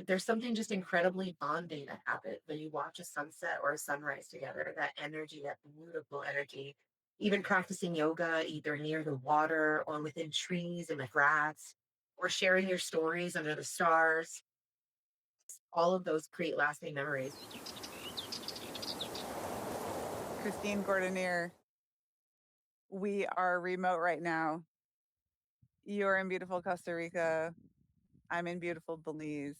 There's something just incredibly bonding that happens when you watch a sunset or a sunrise together. That energy, that beautiful energy. Even practicing yoga, either near the water or within trees in the grass, or sharing your stories under the stars. All of those create lasting memories. Christine Gordineer, we are remote right now. You're in beautiful Costa Rica. I'm in beautiful Belize.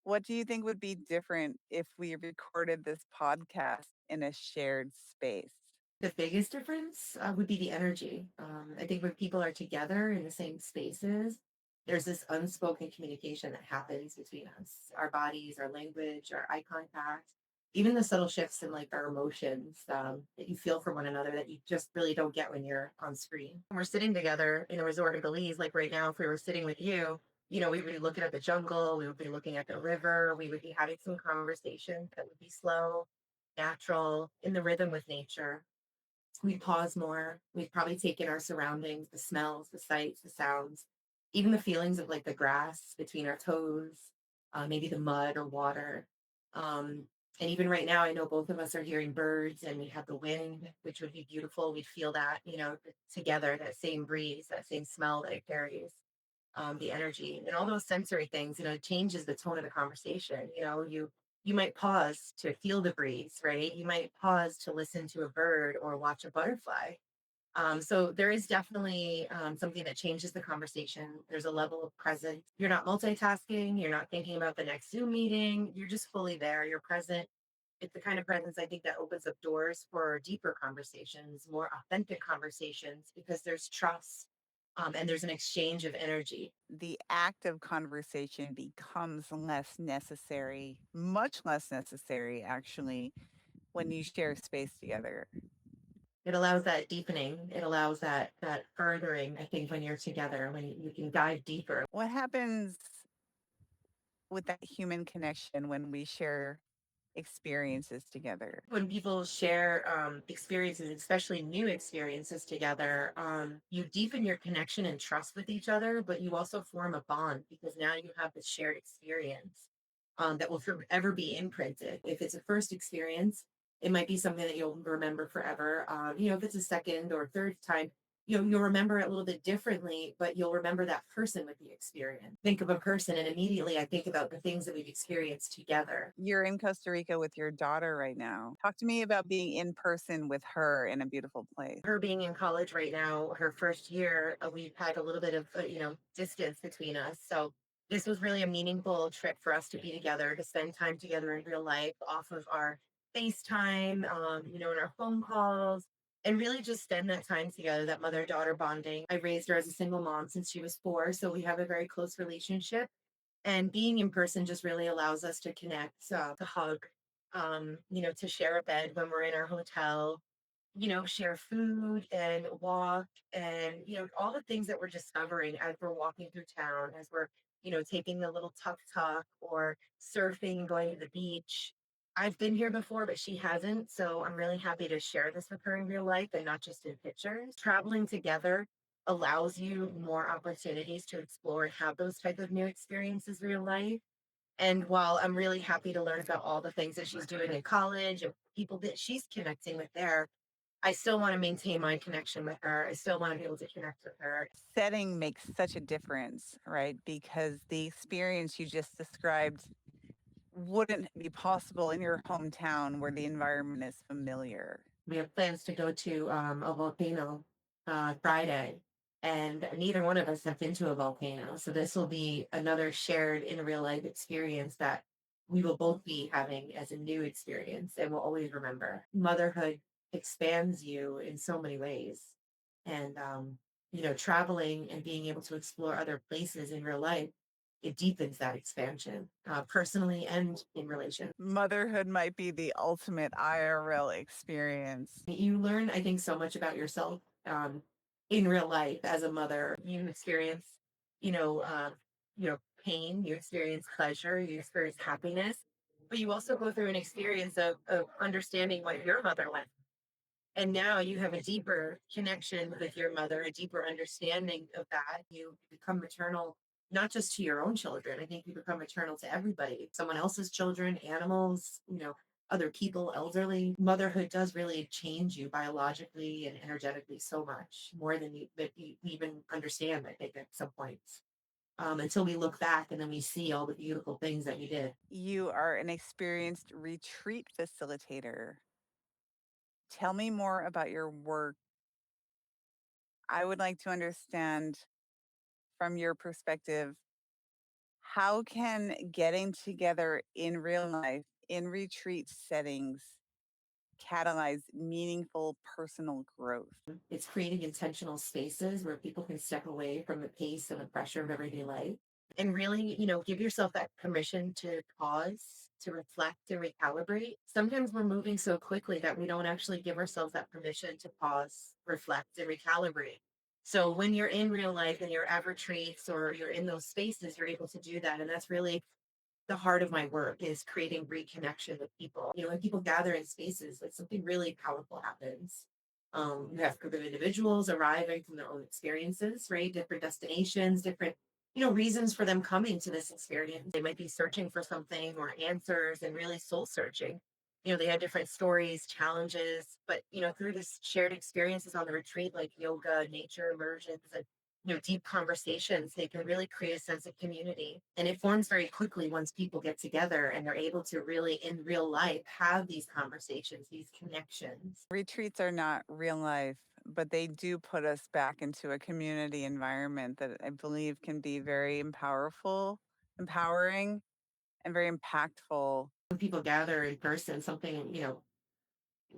What do you think would be different if we recorded this podcast in a shared space? The biggest difference would be the energy. I think when people are together in the same spaces, there's this unspoken communication that happens between us, our bodies, our language, our eye contact, even the subtle shifts in like our emotions that you feel for one another that you just really don't get when you're on screen. When we're sitting together in a resort in Belize, like right now, if we were sitting with you, we would be looking at the jungle, we would be looking at the river, we would be having some conversations that would be slow, natural, in the rhythm with nature. We pause more. We've probably taken our surroundings, the smells, the sights, the sounds, even the feelings of like the grass between our toes, maybe the mud or water. And even right now, I know both of us are hearing birds and we have the wind, which would be beautiful. We'd feel that, together, that same breeze, that same smell that it carries, the energy and all those sensory things, it changes the tone of the conversation. You might pause to feel the breeze, right? You might pause to listen to a bird or watch a butterfly. So there is definitely something that changes the conversation. There's a level of presence. You're not multitasking. You're not thinking about the next Zoom meeting. You're just fully there. You're present. It's the kind of presence I think that opens up doors for deeper conversations, more authentic conversations, because there's trust and there's an exchange of energy. The act of conversation becomes less necessary, much less necessary, actually, when you share space together. It allows that deepening. It allows that furthering, I think, when you're together, when you can dive deeper. What happens with that human connection when we share experiences together? When people share experiences, especially new experiences together, you deepen your connection and trust with each other, but you also form a bond because now you have this shared experience that will forever be imprinted. If it's a first experience, it might be something that you'll remember forever. If it's a second or third time, you'll remember it a little bit differently, but you'll remember that person with the experience. Think of a person, and immediately I think about the things that we've experienced together. You're in Costa Rica with your daughter right now. Talk to me about being in person with her in a beautiful place. Her being in college right now, her first year, we've had a little bit of distance between us. So this was really a meaningful trip for us to be together, to spend time together in real life, off of our FaceTime, and our phone calls, and really just spend that time together, that mother-daughter bonding. I raised her as a single mom since she was 4, so we have a very close relationship. And being in person just really allows us to connect, to hug, to share a bed when we're in our hotel, share food and walk and, all the things that we're discovering as we're walking through town, as we're, taking the little tuk-tuk or surfing, going to the beach. I've been here before, but she hasn't. So I'm really happy to share this with her in real life and not just in pictures. Traveling together allows you more opportunities to explore and have those type of new experiences in real life. And while I'm really happy to learn about all the things that she's doing in college and people that she's connecting with there, I still want to maintain my connection with her. I still want to be able to connect with her. Setting makes such a difference, right? Because the experience you just described wouldn't be possible in your hometown where the environment is familiar. We have plans to go to a volcano Friday, and neither one of us have been to a volcano. So this will be another shared in real life experience that we will both be having as a new experience and we'll always remember. Motherhood expands you in so many ways. And, traveling and being able to explore other places in real life, it deepens that expansion personally and in relation. Motherhood might be the ultimate IRL experience. You learn, I think, so much about yourself in real life as a mother. You experience, you know, uh, pain. You experience pleasure. You experience happiness. But you also go through an experience of understanding what your mother went. And now you have a deeper connection with your mother, a deeper understanding of that. You become maternal, not just to your own children. I think you become maternal to everybody, someone else's children, animals, other people, elderly. Motherhood does really change you biologically and energetically so much more than you even understand, I think, at some points. Until we look back and then we see all the beautiful things that we did. You are an experienced retreat facilitator. Tell me more about your work. I would like to understand from your perspective, how can getting together in real life, in retreat settings, catalyze meaningful personal growth? It's creating intentional spaces where people can step away from the pace and the pressure of everyday life and really, give yourself that permission to pause, to reflect, and recalibrate. Sometimes we're moving so quickly that we don't actually give ourselves that permission to pause, reflect, and recalibrate. So when you're in real life and you're at retreats or you're in those spaces, you're able to do that. And that's really the heart of my work, is creating reconnection with people. When people gather in spaces, like something really powerful happens. You have a group of individuals arriving from their own experiences, right? Different destinations, different, reasons for them coming to this experience. They might be searching for something or answers and really soul searching. They had different stories, challenges, but through this shared experiences on the retreat, like yoga, nature immersions, and deep conversations, they can really create a sense of community. And it forms very quickly once people get together and they're able to really, in real life, have these conversations, these connections. Retreats are not real life, but they do put us back into a community environment that I believe can be very empowering, and very impactful. When people gather in person, something,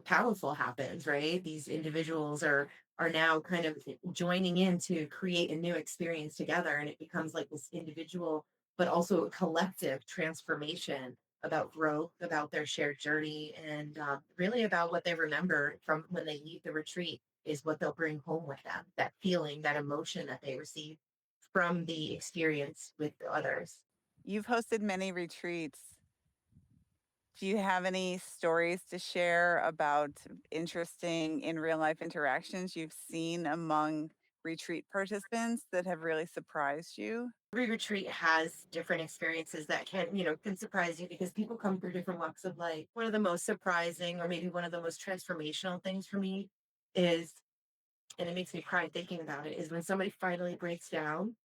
powerful happens, right? These individuals are now kind of joining in to create a new experience together, and it becomes like this individual but also a collective transformation about growth, about their shared journey, and really about what they remember from when they leave the retreat is what they'll bring home with them, that feeling, that emotion that they receive from the experience with others. You've hosted many retreats. Do you have any stories to share about interesting in real life interactions you've seen among retreat participants that have really surprised you? Every retreat has different experiences that can surprise you because people come through different walks of life. One of the most surprising, or maybe one of the most transformational things for me is, and it makes me cry thinking about it, is when somebody finally breaks down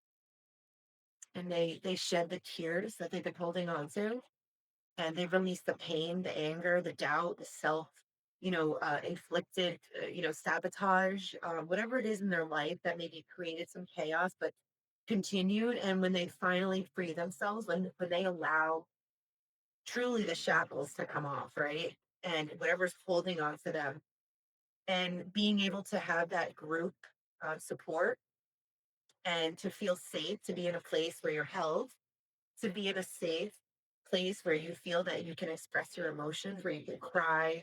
and they shed the tears that they've been holding on to, and they release the pain, the anger, the doubt, the self, inflicted, sabotage, whatever it is in their life that maybe created some chaos, but continued. And when they finally free themselves, when they allow truly the shackles to come off, right? And whatever's holding on to them, and being able to have that group support and to feel safe, to be in a place where you're held, to be in a safe place where you feel that you can express your emotions, where you can cry,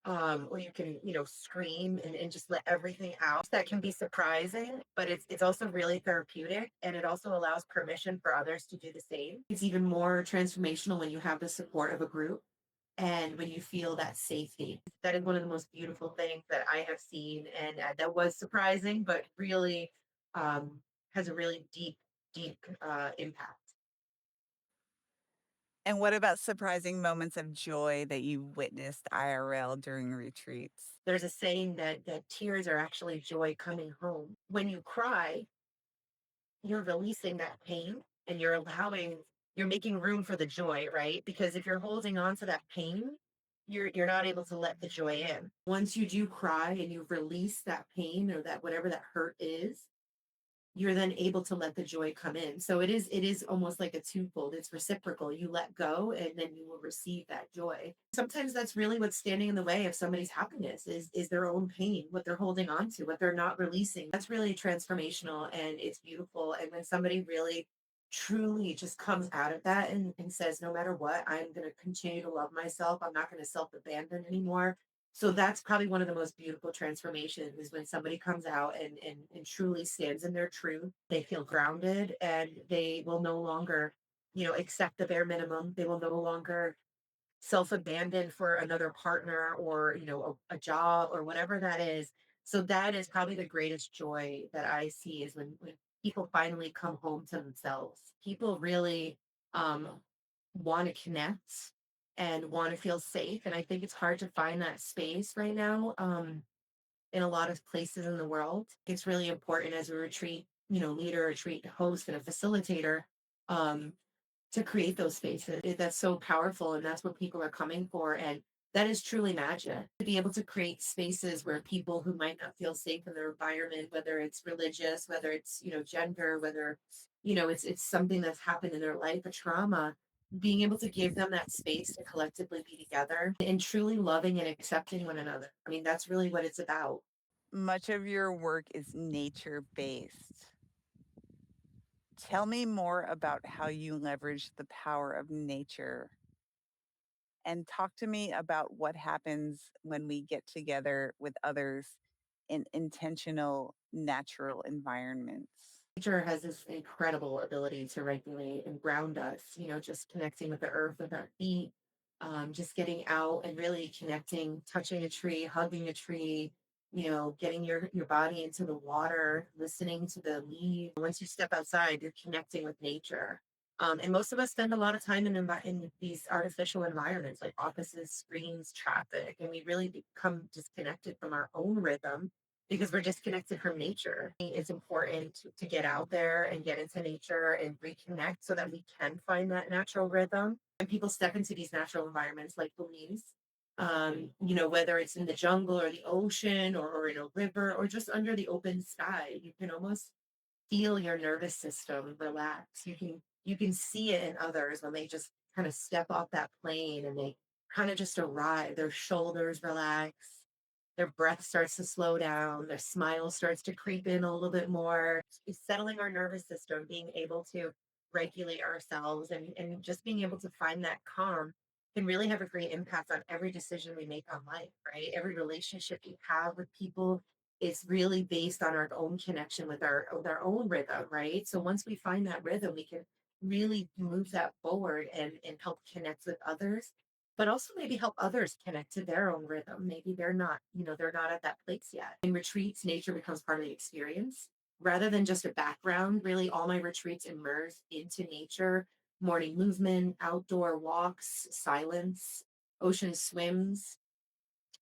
or you can, scream and just let everything out. That can be surprising, but it's also really therapeutic, and it also allows permission for others to do the same. It's even more transformational when you have the support of a group and when you feel that safety. That is one of the most beautiful things that I have seen, and that was surprising, but really has a really deep impact. And what about surprising moments of joy that you witnessed IRL during retreats? There's a saying that tears are actually joy coming home. When you cry, you're releasing that pain and you're making room for the joy, right? Because if you're holding on to that pain, you're not able to let the joy in. Once you do cry and you release that pain or that whatever that hurt is, you're then able to let the joy come in. So it is almost like a twofold. It's reciprocal. You let go and then you will receive that joy. Sometimes that's really what's standing in the way of somebody's happiness is their own pain, what they're holding on to, what they're not releasing. That's really transformational and it's beautiful. And when somebody really truly just comes out of that and says, no matter what, I'm going to continue to love myself. I'm not going to self abandon anymore. So that's probably one of the most beautiful transformations is when somebody comes out and truly stands in their truth. They feel grounded and they will no longer, accept the bare minimum. They will no longer self-abandon for another partner or, a job or whatever that is. So that is probably the greatest joy that I see is when people finally come home to themselves. People really want to connect and want to feel safe. And I think it's hard to find that space right now in a lot of places in the world. It's really important as a retreat, leader, retreat host, and a facilitator. Um, to create those spaces. That's so powerful, and that's what people are coming for. And that is truly magic to be able to create spaces where people who might not feel safe in their environment, whether it's religious, whether it's gender, whether it's something that's happened in their life, a trauma, being able to give them that space to collectively be together and truly loving and accepting one another. I mean, that's really what it's about. Much of your work is nature based. Tell me more about how you leverage the power of nature and talk to me about what happens when we get together with others in intentional natural environments. Nature has this incredible ability to regulate and ground us, just connecting with the earth with our feet, just getting out and really connecting, touching a tree, hugging a tree, getting your body into the water, listening to the leaves. Once you step outside, you're connecting with nature. And most of us spend a lot of time in these artificial environments like offices, screens, traffic, and we really become disconnected from our own rhythm because we're disconnected from nature. It's important to get out there and get into nature and reconnect so that we can find that natural rhythm. When people step into these natural environments like Belize, whether it's in the jungle or the ocean or in a river or just under the open sky, you can almost feel your nervous system relax. You can see it in others when they just kind of step off that plane and they kind of just arrive. Their shoulders relax, their breath starts to slow down, their smile starts to creep in a little bit more. It's settling our nervous system, being able to regulate ourselves and just being able to find that calm can really have a great impact on every decision we make on life, right? Every relationship you have with people is really based on our own connection with our own rhythm, right? So once we find that rhythm, we can really move that forward and help connect with others, but also maybe help others connect to their own rhythm. Maybe they're not at that place yet. In retreats, nature becomes part of the experience rather than just a background. Really, all my retreats immerse into nature, morning movement, outdoor walks, silence, ocean swims,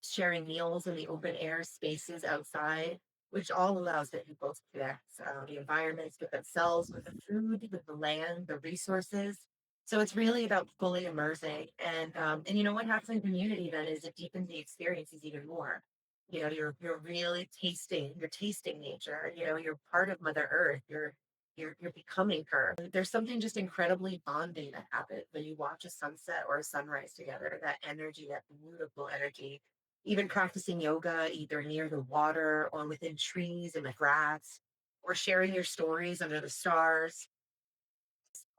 sharing meals in the open air spaces outside, which all allows the people to connect the environments with themselves, with the food, with the land, the resources. So it's really about fully immersing, and what happens in community then is it deepens the experiences even more. You're really tasting nature. You're part of Mother Earth. You're becoming her. There's something just incredibly bonding that happens when you watch a sunset or a sunrise together. That energy, that beautiful energy, even practicing yoga either near the water or within trees in the grass, or sharing your stories under the stars,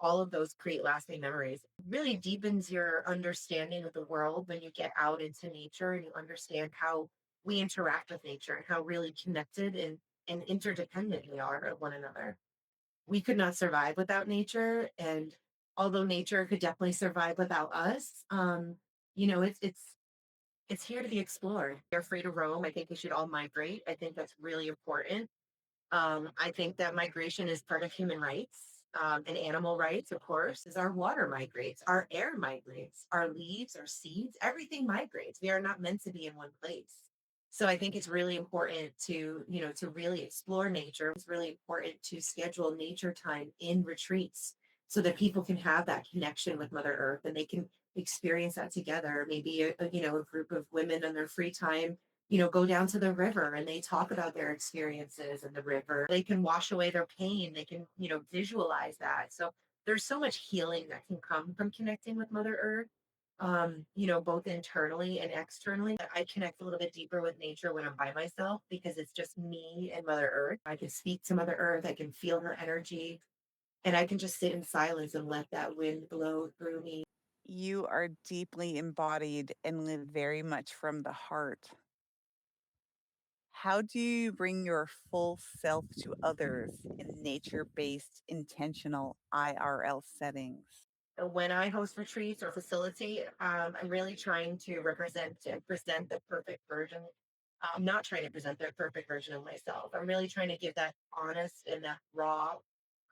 all of those create lasting memories. It really deepens your understanding of the world when you get out into nature and you understand how we interact with nature and how really connected and interdependent we are of one another. We could not survive without nature, and although nature could definitely survive without us, it's here to be explored. You're free to roam. I think we should all migrate. I think that's really important. I think that migration is part of human rights and animal rights, of course, is our water migrates, our air migrates, our leaves, our seeds, everything migrates. We are not meant to be in one place. So I think it's really important to really explore nature. It's really important to schedule nature time in retreats so that people can have that connection with Mother Earth and they can experience that together. Maybe a group of women in their free time go down to the river and they talk about their experiences in the river. They can wash away their pain. They can, visualize that. So there's so much healing that can come from connecting with Mother Earth, both internally and externally. I connect a little bit deeper with nature when I'm by myself because it's just me and Mother Earth. I can speak to Mother Earth. I can feel her energy and I can just sit in silence and let that wind blow through me. You are deeply embodied and live very much from the heart. How do you bring your full self to others in nature based, intentional IRL settings? When I host retreats or facilitate, I'm really trying to represent and present the perfect version I'm not trying to present the perfect version of myself. I'm really trying to give that honest and that raw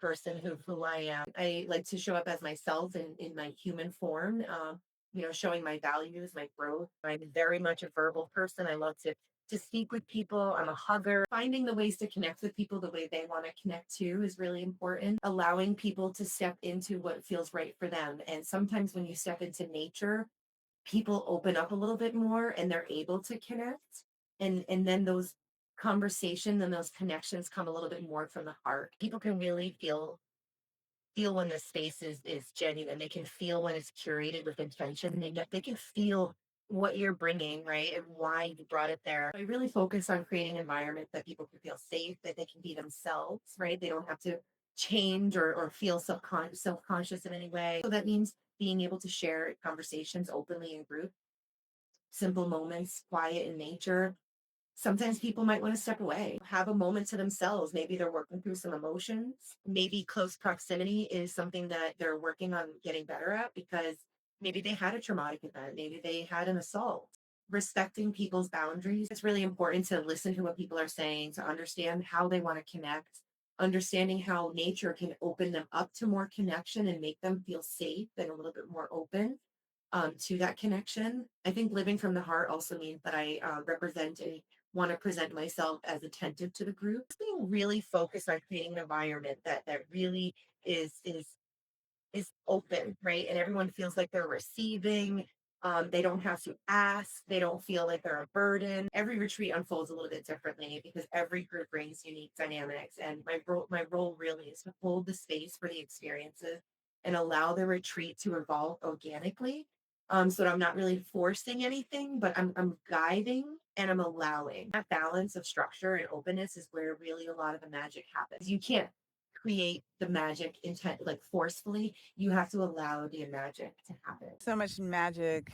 person who I am. I like to show up as myself in my human form, showing my values, my growth. I'm very much a verbal person. I love to speak with people. I'm a hugger. Finding the ways to connect with people the way they want to connect to is really important. Allowing people to step into what feels right for them. And sometimes when you step into nature, people open up a little bit more and they're able to connect. And then those conversations and those connections come a little bit more from the heart. People can really feel when the space is genuine. They can feel when it's curated with intention. They can feel what you're bringing, right, and why you brought it there. I really focus on creating an environment that people can feel safe, that they can be themselves, right? They don't have to change or feel self-conscious in any way. So that means being able to share conversations openly in group, simple moments, quiet in nature. Sometimes people might want to step away, have a moment to themselves. Maybe they're working through some emotions. Maybe close proximity is something that they're working on getting better at because maybe they had a traumatic event, maybe they had an assault. Respecting people's boundaries. It's really important to listen to what people are saying, to understand how they want to connect, understanding how nature can open them up to more connection and make them feel safe and a little bit more open to that connection. I think living from the heart also means that I represent and want to present myself as attentive to the group. Being really focused on creating an environment that really is open, right? And everyone feels like they're receiving. They don't have to ask. They don't feel like they're a burden. Every retreat unfolds a little bit differently because every group brings unique dynamics. And my role really is to hold the space for the experiences and allow the retreat to evolve organically. So that I'm not really forcing anything, but I'm guiding and I'm allowing. That balance of structure and openness is where really a lot of the magic happens. You can't create the magic intent like forcefully. You have to allow the magic to happen. So much magic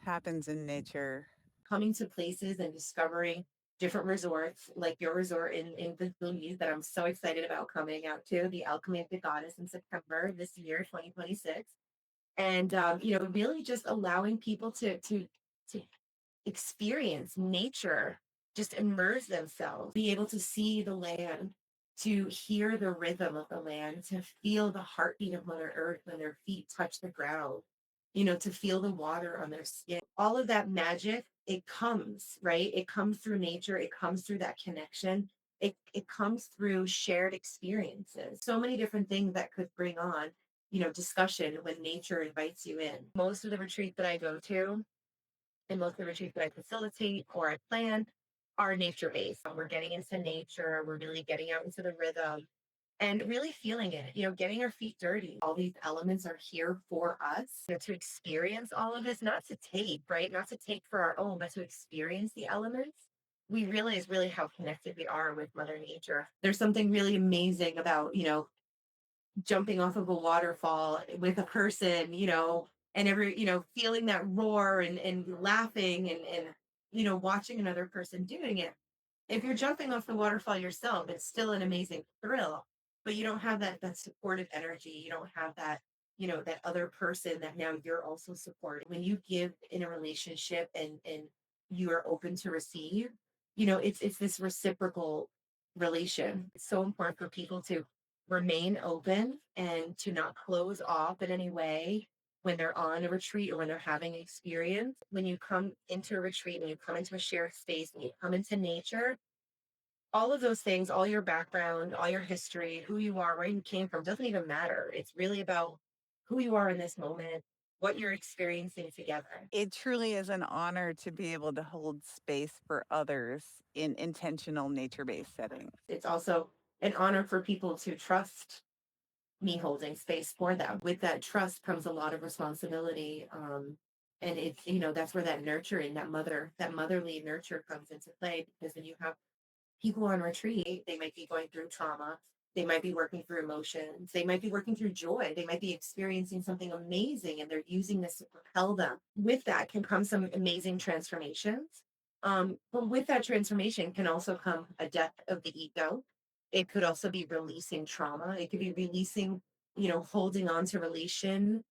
happens in nature. Coming to places and discovering different resorts like your resort in the Philippines that I'm so excited about coming out to, the Alchemy of the Goddess in September this year, 2026. And really just allowing people to experience nature, just immerse themselves, be able to see the land, to hear the rhythm of the land, to feel the heartbeat of Mother Earth when their feet touch the ground, to feel the water on their skin. All of that magic, it comes, right? It comes through nature, it comes through that connection. It comes through shared experiences. So many different things that could bring on, discussion when nature invites you in. Most of the retreats that I go to, and most of the retreats that I facilitate or I plan are nature based. We're getting into nature, we're really getting out into the rhythm and really feeling it, getting our feet dirty. All these elements are here for us, to experience all of this, not to take, right? Not to take for our own, but to experience the elements. We realize really how connected we are with Mother Nature. There's something really amazing about, jumping off of a waterfall with a person, and feeling that roar and laughing and watching another person doing it. If you're jumping off the waterfall yourself, it's still an amazing thrill, but you don't have that supportive energy. You don't have that other person that now you're also supporting. When you give in a relationship and you are open to receive, it's this reciprocal relation. It's so important for people to remain open and to not close off in any way when they're on a retreat or when they're having an experience. When you come into a retreat, when you come into a shared space, when you come into nature, all of those things, all your background, all your history, who you are, where you came from, doesn't even matter. It's really about who you are in this moment, what you're experiencing together. It truly is an honor to be able to hold space for others in intentional nature based settings. It's also an honor for people to trust me holding space for them. With that trust comes a lot of responsibility. And it's, that's where that nurturing, that motherly nurture comes into play because when you have people on retreat, they might be going through trauma. They might be working through emotions. They might be working through joy. They might be experiencing something amazing and they're using this to propel them. With that can come some amazing transformations. But with that transformation can also come a death of the ego. It could also be releasing trauma. It could be releasing, holding on to relation.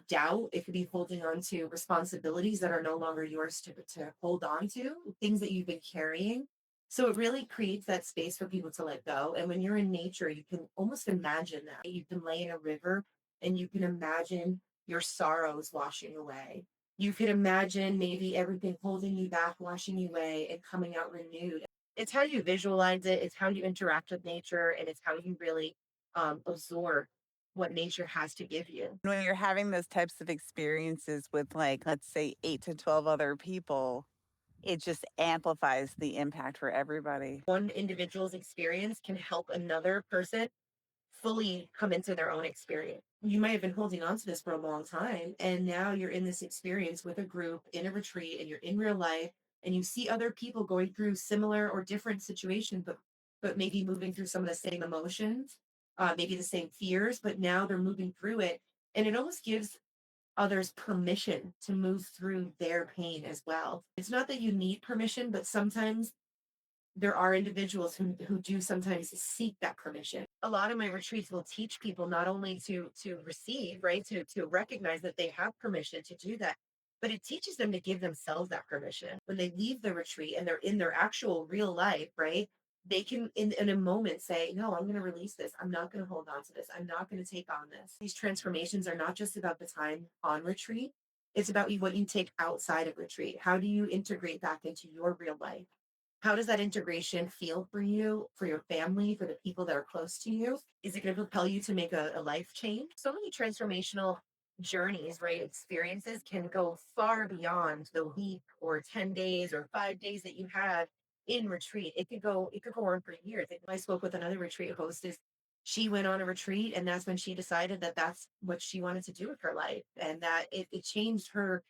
doubt. It could be holding on to responsibilities that are no longer yours to hold on to, things that you've been carrying. So it really creates that space for people to let go. And when you're in nature, you can almost imagine that. You can lay in a river and you can imagine your sorrows washing away. You could imagine maybe everything holding you back, washing you away, and coming out renewed. It's how you visualize it, it's how you interact with nature, and it's how you really absorb what nature has to give you. When you're having those types of experiences with, like, let's say 8 to 12 other people, it just amplifies the impact for everybody. One individual's experience can help another person fully come into their own experience. You might have been holding on to this for a long time, and now you're in this experience with a group in a retreat, and you're in real life, and you see other people going through similar or different situations, but maybe moving through some of the same emotions, maybe the same fears, but now they're moving through it, and it almost gives others permission to move through their pain as well. It's not that you need permission, but sometimes there are individuals who do sometimes seek that permission. A lot of my retreats will teach people not only to receive, right, to recognize that they have permission to do that, but it teaches them to give themselves that permission. When they leave the retreat and they're in their actual real life, right, they can in a moment say, no, I'm going to release this. I'm not going to hold on to this. I'm not going to take on this. These transformations are not just about the time on retreat. It's about what you take outside of retreat. How do you integrate back into your real life? How does that integration feel for you, for your family, for the people that are close to you? Is it going to propel you to make a life change? So many transformational journeys, right? Experiences can go far beyond the week or 10 days or 5 days that you have in retreat. It could go on for years. I spoke with another retreat hostess. She went on a retreat, and that's when she decided that that's what she wanted to do with her life, and that it changed her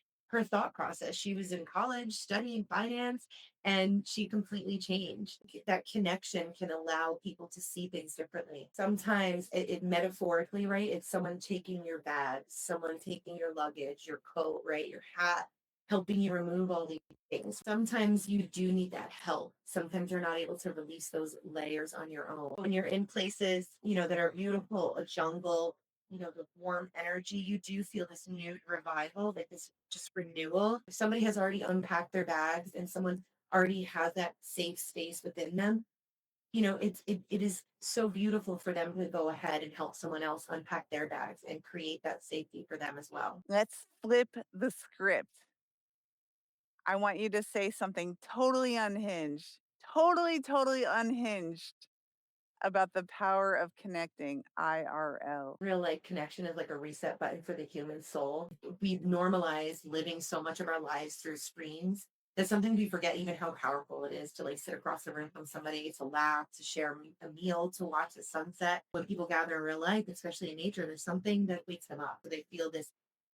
thought process. She was in college studying finance, and she completely changed. That connection can allow people to see things differently. Sometimes it metaphorically, right? It's someone taking your bags, someone taking your luggage, your coat, right? Your hat, helping you remove all these things. Sometimes you do need that help. Sometimes you're not able to release those layers on your own. When you're in places, that are beautiful, a jungle, the warm energy, you do feel this new revival, like this just renewal. If somebody has already unpacked their bags and someone already has that safe space within them, it is so beautiful for them to go ahead and help someone else unpack their bags and create that safety for them as well. Let's flip the script. I want you to say something totally unhinged, totally, totally unhinged about the power of connecting IRL. Real life connection is like a reset button for the human soul. We've normalized living so much of our lives through screens that sometimes we forget even how powerful it is to like sit across the room from somebody, to laugh, to share a meal, to watch the sunset. When people gather in real life, especially in nature, there's something that wakes them up. They feel this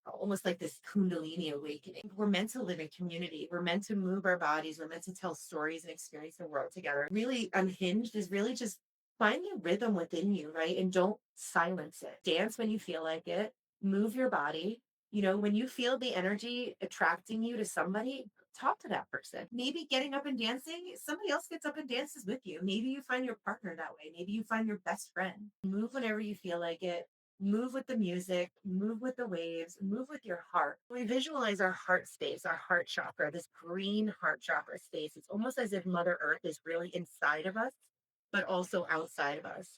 almost like this kundalini awakening. We're meant to live in community. We're meant to move our bodies. We're meant to tell stories and experience the world together. Really unhinged is really just find the rhythm within you, right? And don't silence it. Dance when you feel like it. Move your body. When you feel the energy attracting you to somebody, talk to that person. Maybe getting up and dancing, somebody else gets up and dances with you. Maybe you find your partner that way. Maybe you find your best friend. Move whenever you feel like it. Move with the music, move with the waves, move with your heart. We visualize our heart space, our heart chakra, this green heart chakra space. It's almost as if Mother Earth is really inside of us, but also outside of us.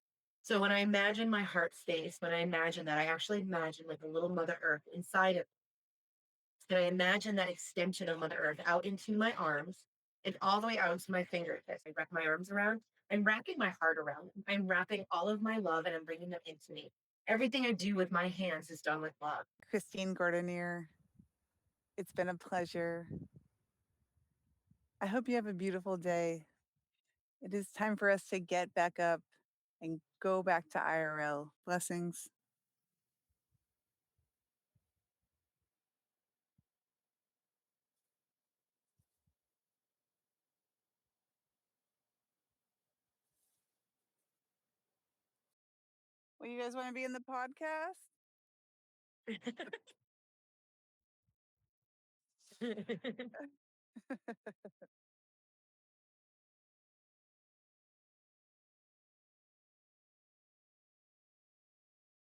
So when I imagine my heart space, when I imagine that, I actually imagine like a little Mother Earth inside of, and I imagine that extension of Mother Earth out into my arms and all the way out to my fingertips. I wrap my arms around. I'm wrapping my heart around them. I'm wrapping all of my love and I'm bringing them into me. Everything I do with my hands is done with love. Christine Gordineer, it's been a pleasure. I hope you have a beautiful day. It is time for us to get back up and go back to IRL. Blessings. Well, you guys want to be in the podcast?